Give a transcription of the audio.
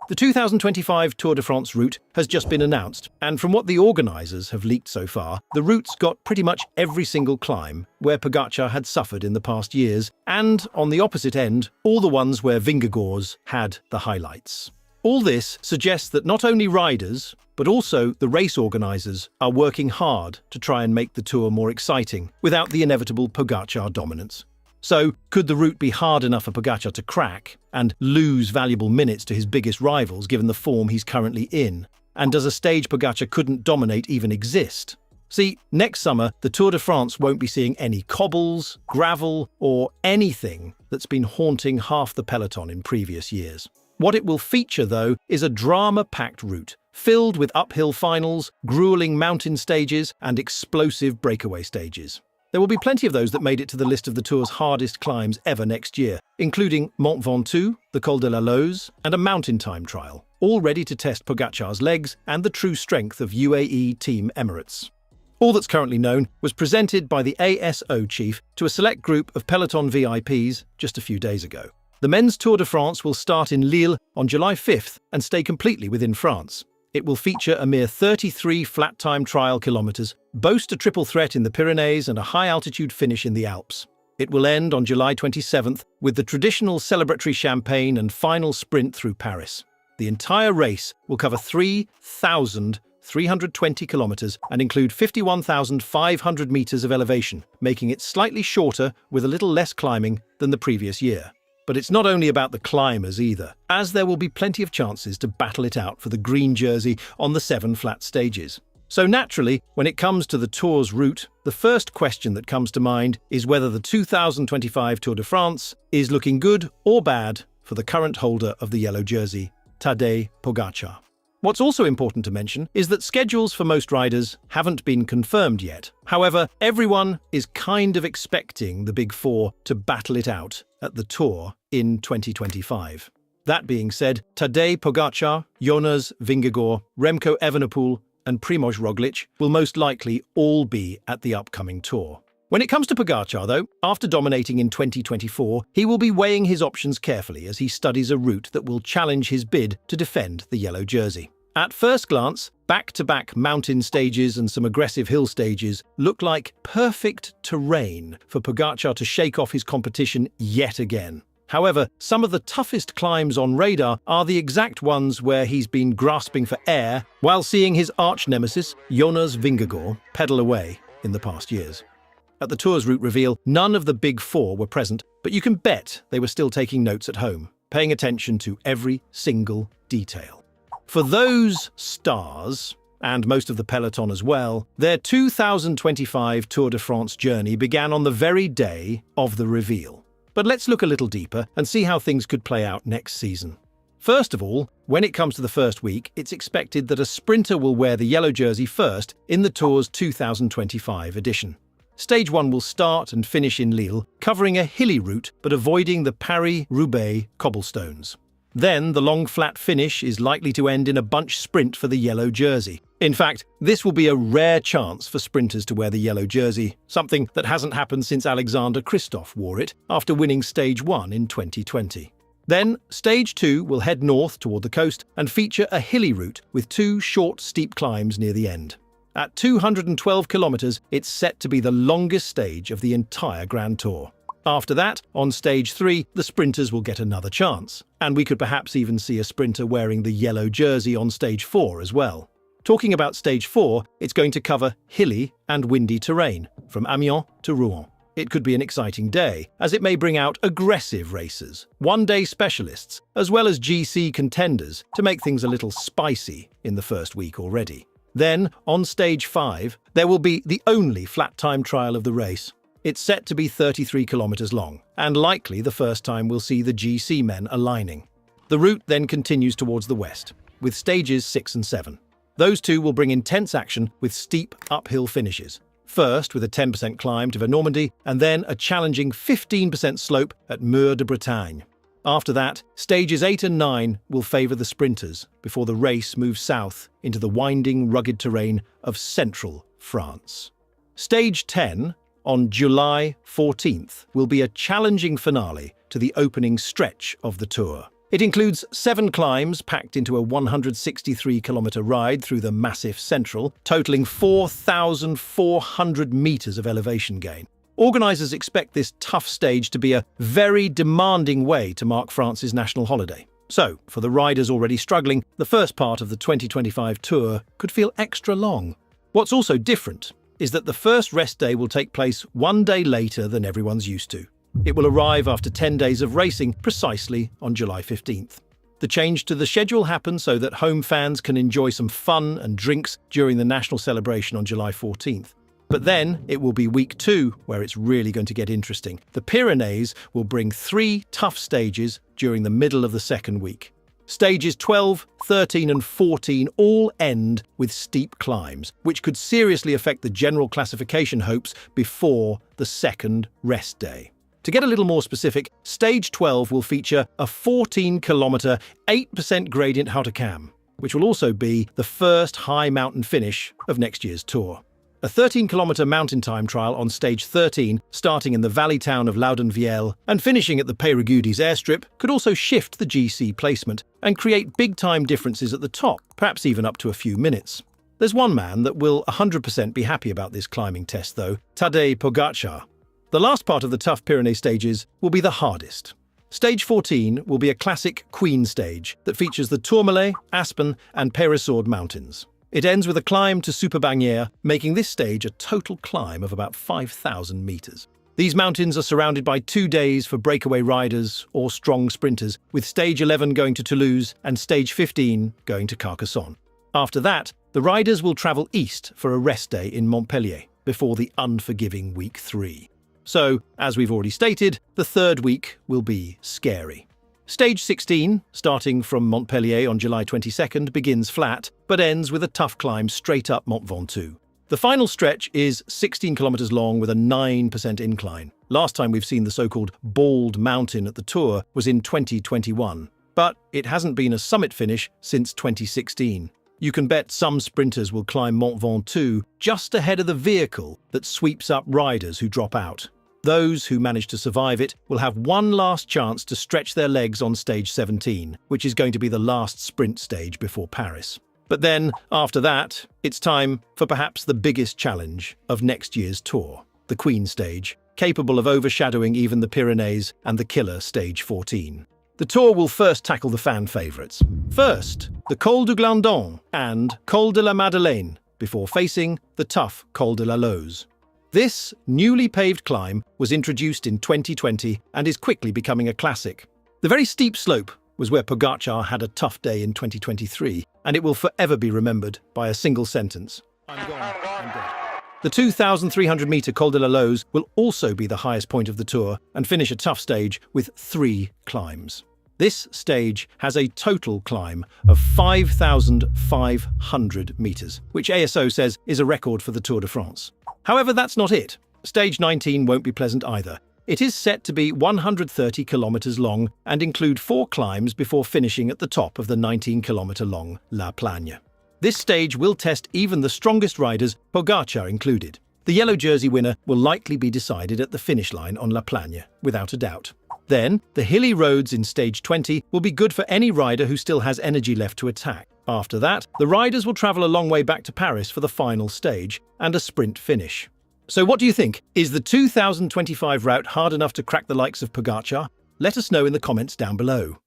The 2025 Tour de France route has just been announced, and from what the organisers have leaked so far, the route's got pretty much every single climb where Pogačar had suffered in the past years, and, on the opposite end, all the ones where Vingegaard's had the highlights. All this suggests that not only riders, but also the race organisers are working hard to try and make the Tour more exciting without the inevitable Pogačar dominance. So, could the route be hard enough for Pogačar to crack and lose valuable minutes to his biggest rivals given the form he's currently in? And does a stage Pogačar couldn't dominate even exist? See, next summer, the Tour de France won't be seeing any cobbles, gravel, or anything that's been haunting half the peloton in previous years. What it will feature, though, is a drama-packed route, filled with uphill finals, grueling mountain stages, and explosive breakaway stages. There will be plenty of those that made it to the list of the Tour's hardest climbs ever next year, including Mont Ventoux, the Col de la Loze, and a mountain time trial, all ready to test Pogačar's legs and the true strength of UAE Team Emirates. All that's currently known was presented by the ASO chief to a select group of Peloton VIPs just a few days ago. The men's Tour de France will start in Lille on July 5th and stay completely within France. It will feature a mere 33 flat-time trial kilometres, boast a triple threat in the Pyrenees and a high-altitude finish in the Alps. It will end on July 27th with the traditional celebratory champagne and final sprint through Paris. The entire race will cover 3,320 kilometres and include 51,500 metres of elevation, making it slightly shorter with a little less climbing than the previous year. But it's not only about the climbers either, as there will be plenty of chances to battle it out for the green jersey on the 7 flat stages. So naturally, when it comes to the Tour's route, the first question that comes to mind is whether the 2025 Tour de France is looking good or bad for the current holder of the yellow jersey, Tadej Pogačar. What's also important to mention is that schedules for most riders haven't been confirmed yet. However, everyone is kind of expecting the Big Four to battle it out at the Tour in 2025. That being said, Tadej Pogačar, Jonas Vingegaard, Remco Evenepoel, and Primož Roglič will most likely all be at the upcoming Tour. When it comes to Pogačar, though, after dominating in 2024, he will be weighing his options carefully as he studies a route that will challenge his bid to defend the yellow jersey. At first glance, back-to-back mountain stages and some aggressive hill stages look like perfect terrain for Pogačar to shake off his competition yet again. However, some of the toughest climbs on radar are the exact ones where he's been grasping for air while seeing his arch-nemesis, Jonas Vingegaard, pedal away in the past years. At the Tour's route reveal, none of the Big Four were present, but you can bet they were still taking notes at home, paying attention to every single detail. For those stars, and most of the peloton as well, their 2025 Tour de France journey began on the very day of the reveal. But let's look a little deeper and see how things could play out next season. First of all, when it comes to the first week, it's expected that a sprinter will wear the yellow jersey first in the Tour's 2025 edition. Stage 1 will start and finish in Lille, covering a hilly route but avoiding the Paris-Roubaix cobblestones. Then the long flat finish is likely to end in a bunch sprint for the yellow jersey. In fact, this will be a rare chance for sprinters to wear the yellow jersey, something that hasn't happened since Alexander Kristoff wore it after winning Stage 1 in 2020. Then, Stage 2 will head north toward the coast and feature a hilly route with 2 short, steep climbs near the end. At 212 kilometres, it's set to be the longest stage of the entire Grand Tour. After that, on Stage 3, the sprinters will get another chance, and we could perhaps even see a sprinter wearing the yellow jersey on Stage 4 as well. Talking about Stage 4, it's going to cover hilly and windy terrain, from Amiens to Rouen. It could be an exciting day, as it may bring out aggressive racers, one-day specialists, as well as GC contenders to make things a little spicy in the first week already. Then, on Stage 5, there will be the only flat time trial of the race. It's set to be 33 kilometres long, and likely the first time we'll see the GC men aligning. The route then continues towards the west, with stages 6 and 7. Those two will bring intense action with steep uphill finishes. First with a 10% climb to Normandy, and then a challenging 15% slope at Mur de Bretagne. After that, stages 8 and 9 will favour the sprinters before the race moves south into the winding, rugged terrain of central France. Stage 10, on July 14th, will be a challenging finale to the opening stretch of the Tour. It includes 7 climbs packed into a 163-kilometer ride through the massif central, totaling 4,400 meters of elevation gain. Organisers expect this tough stage to be a very demanding way to mark France's national holiday. So, for the riders already struggling, the first part of the 2025 Tour could feel extra long. What's also different is that the first rest day will take place one day later than everyone's used to. It will arrive after 10 days of racing precisely on July 15th. The change to the schedule happens so that home fans can enjoy some fun and drinks during the national celebration on July 14th. But then it will be week 2 where it's really going to get interesting. The Pyrenees will bring 3 tough stages during the middle of the second week. Stages 12, 13 and 14 all end with steep climbs, which could seriously affect the general classification hopes before the second rest day. To get a little more specific, Stage 12 will feature a 14-kilometer, 8% gradient hautacam, which will also be the first high mountain finish of next year's Tour. A 13-kilometer mountain time trial on Stage 13, starting in the valley town of Laudenvielle and finishing at the Peyregoudis airstrip, could also shift the GC placement and create big-time differences at the top, perhaps even up to a few minutes. There's one man that will 100% be happy about this climbing test, though, Tadej Pogacar. The last part of the tough Pyrenees stages will be the hardest. Stage 14 will be a classic Queen stage that features the Tourmalet, Aspen and Peyresourde mountains. It ends with a climb to Superbannière, making this stage a total climb of about 5,000 meters. These mountains are surrounded by 2 days for breakaway riders or strong sprinters, with Stage 11 going to Toulouse and Stage 15 going to Carcassonne. After that, the riders will travel east for a rest day in Montpellier before the unforgiving week 3. So, as we've already stated, the third week will be scary. Stage 16, starting from Montpellier on July 22nd, begins flat, but ends with a tough climb straight up Mont Ventoux. The final stretch is 16 kilometers long with a 9% incline. Last time we've seen the so-called bald mountain at the Tour was in 2021, but it hasn't been a summit finish since 2016. You can bet some sprinters will climb Mont Ventoux just ahead of the vehicle that sweeps up riders who drop out. Those who manage to survive it will have one last chance to stretch their legs on Stage 17, which is going to be the last sprint stage before Paris. But then, after that, it's time for perhaps the biggest challenge of next year's Tour, the Queen stage, capable of overshadowing even the Pyrenees and the killer Stage 14. The Tour will first tackle the fan favourites. First, the Col du Glandon and Col de la Madeleine, before facing the tough Col de la Loze. This newly paved climb was introduced in 2020 and is quickly becoming a classic. The very steep slope was where Pogacar had a tough day in 2023, and it will forever be remembered by a single sentence: "I'm gone, I'm dead." The 2,300-metre Col de la Loze will also be the highest point of the Tour and finish a tough stage with 3 climbs. This stage has a total climb of 5,500 metres, which ASO says is a record for the Tour de France. However, that's not it. Stage 19 won't be pleasant either. It is set to be 130 kilometres long and include 4 climbs before finishing at the top of the 19-kilometre-long La Plagne. This stage will test even the strongest riders, Pogacar included. The yellow jersey winner will likely be decided at the finish line on La Plagne, without a doubt. Then, the hilly roads in Stage 20 will be good for any rider who still has energy left to attack. After that, the riders will travel a long way back to Paris for the final stage and a sprint finish. So what do you think? Is the 2025 route hard enough to crack the likes of Pogacar? Let us know in the comments down below.